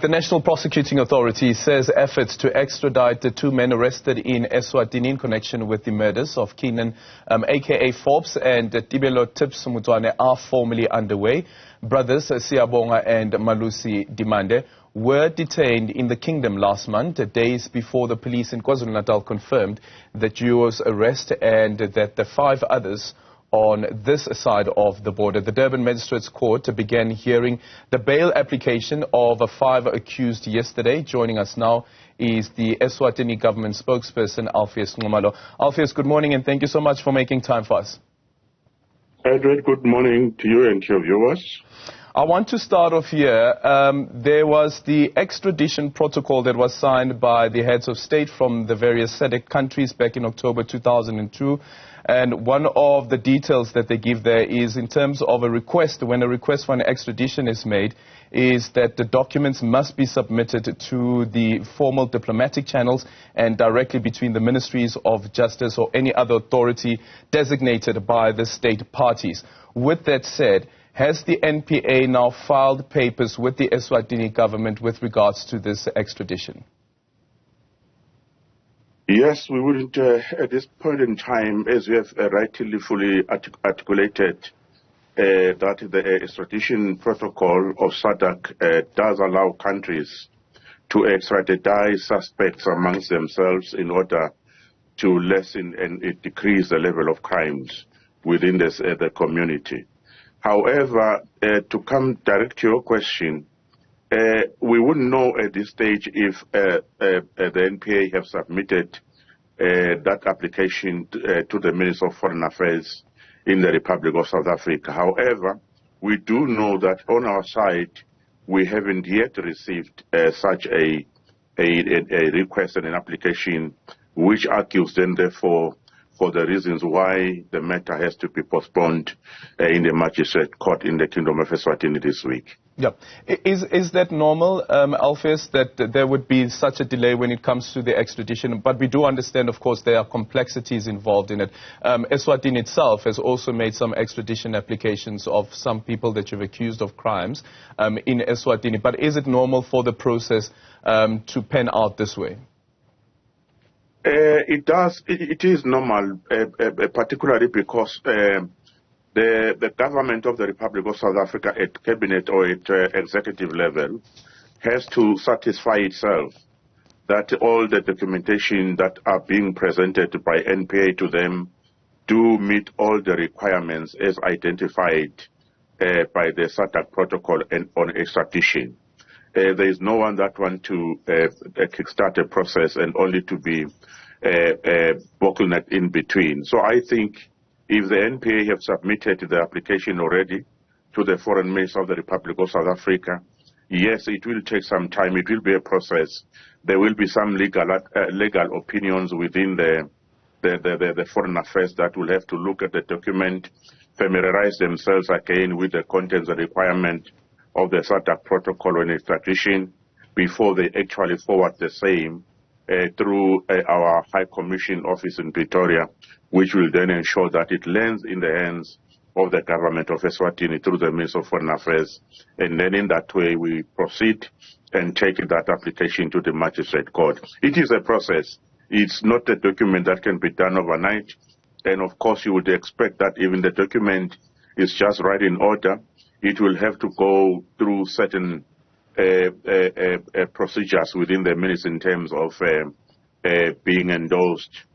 The National Prosecuting Authority says efforts to extradite the two men arrested in Eswatini in connection with the murders of 𝗡𝗫𝗨, aka Forbes, and 𝗡𝗫𝗨𝗘𝗥𝗦𝗀𝗡𝗀𝗡 are formally underway. Brothers 𝗚𝗢𝗙𝗪𝗏𝗡 and 𝗪𝗠𝒡𝒻𝒪 Dimande were detained in the kingdom last month, days before the police in KwaZulu-Natal confirmed the duo's arrest and that the 5 others on this side of the border. The Durban Magistrates Court began hearing the bail application of 5 accused yesterday. Joining us now is the Eswatini government spokesperson, Alpheos Nxumalo. Alpheos, good morning and thank you so much for making time for us. Edward, good morning to you and to your viewers. I want to start off here. There was the extradition protocol that was signed by the heads of state from the various SADC countries back in October 2002. And one of the details that they give there is in terms of a request, when a request for an extradition is made, is that the documents must be submitted to the formal diplomatic channels and directly between the ministries of justice or any other authority designated by the state parties. With that said, has the NPA now filed papers with the Eswatini government with regards to this extradition? Yes, we wouldn't, at this point in time, as we have rightly fully articulated, that the extradition protocol of SADC does allow countries to extradite suspects amongst themselves in order to lessen and decrease the level of crimes within the community. However, to come direct to your question, we wouldn't know at this stage if the NPA have submitted that application to the Minister of Foreign Affairs in the Republic of South Africa. However, we do know that on our side, we haven't yet received such a request and an application which argues then therefore for the reasons why the matter has to be postponed in the magistrate court in the Kingdom of Eswatini this week. Yeah. Is that normal, Alpheos, that there would be such a delay when it comes to the extradition? But we do understand, of course, there are complexities involved in it. Eswatini itself has also made some extradition applications of some people that you've accused of crimes in Eswatini. But is it normal for the process to pan out this way? It is normal, particularly because the government of the Republic of South Africa at cabinet or at executive level has to satisfy itself that all the documentation that are being presented by NPA to them do meet all the requirements as identified by the SADC protocol and on extradition. There is no one that wants to kickstart a process and only to be bottleneck in between. So I think if the NPA have submitted the application already to the Foreign Minister of the Republic of South Africa, yes, it will take some time. It will be a process. There will be some legal opinions within the Foreign Affairs that will have to look at the document, familiarize themselves again with the contents and requirement of the SADC protocol and extradition before they actually forward the same through our High Commission office in Pretoria, which will then ensure that it lands in the hands of the government of Eswatini through the Minister of Foreign Affairs. And then in that way, we proceed and take that application to the magistrate court. It is a process. It's not a document that can be done overnight. And of course, you would expect that even the document is just right in order, it will have to go through certain procedures within the ministry in terms of being endorsed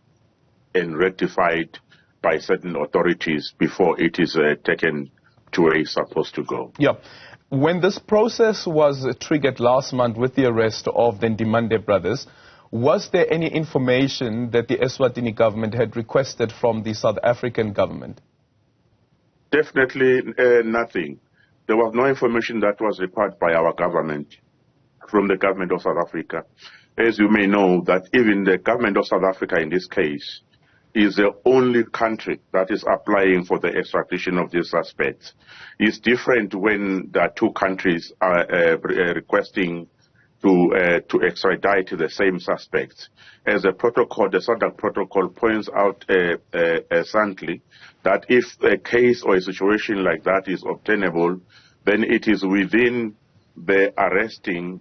and rectified by certain authorities before it is taken to where it's supposed to go. Yeah. When this process was triggered last month with the arrest of the Dimande brothers, was there any information that the Eswatini government had requested from the South African government? Definitely nothing. There was no information that was required by our government from the government of South Africa. As you may know, that even the government of South Africa in this case is the only country that is applying for the extradition of these suspects. It's different when the two countries are requesting to extradite the same suspects. As the protocol, the SADC protocol points out soundly that if a case or a situation like that is obtainable, then it is within the arresting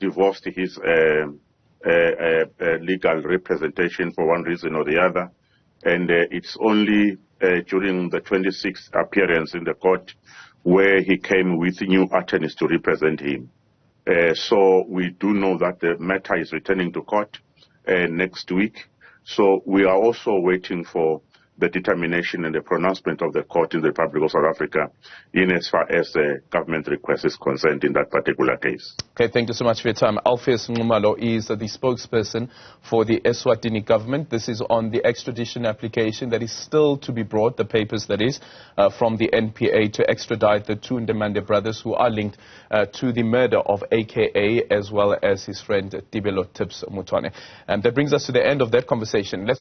divorced his legal representation for one reason or the other. And it's only during the 26th appearance in the court where he came with new attorneys to represent him. So we do know that the matter is returning to court next week. So we are also waiting for the determination and the pronouncement of the court in the Republic of South Africa in as far as the government request is concerned in that particular case. Okay, thank you so much for your time. Alpheos Nxumalo is the spokesperson for the Eswatini government. This is on the extradition application that is still to be brought, the papers that is, from the NPA to extradite the two Ndemande brothers who are linked to the murder of AKA as well as his friend 𝗙𝗫𝗪𝗘𝗥𝗦𝗪𝗓. And that brings us to the end of that conversation.